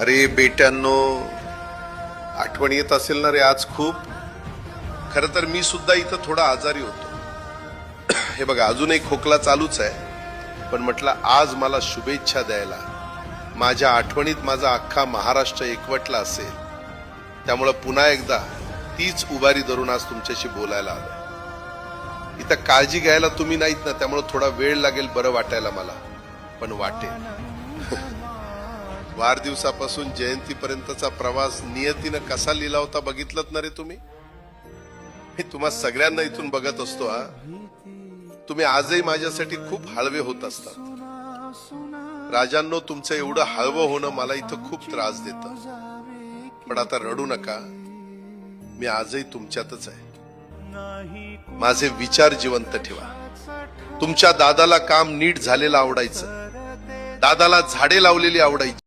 अरे बेट्यांनो, आठवण येत असेल ना रे आज खूप. खरं तर मी सुद्धा इथं थोडा आजारी होतो. हे बघा अजूनही खोकला चालूच आहे, पण म्हटलं आज मला शुभेच्छा द्यायला माझ्या आठवणीत माझा अख्खा महाराष्ट्र एकवटला असेल, त्यामुळं पुन्हा एकदा तीच उभारी धरून आज तुमच्याशी बोलायला आलोय. इथं काळजी घ्यायला तुम्ही नाहीत ना, त्यामुळे थोडा वेळ लागेल बरं वाटायला मला, पण वाटेल. वाढदिवसापासून जयंतीपर्यंतचा प्रवास नियतीनं कसा लिहिला होता बघितलत ना रे तुम्ही. मी तुम्हा सगळ्यांना इथून बघत असतो. तुम्ही आजही माझ्यासाठी खूप हळवे होत असतात. राजांनो, तुमचं एवढं हळवं होणं मला इथं खूप त्रास देतं. पण आता रडू नका, मी आजही तुमच्यातच आहे. माझे विचार जिवंत ठेवा. तुमच्या दादाला काम नीट झालेलं आवडायचं, दादाला झाडे लावलेली आवडायची,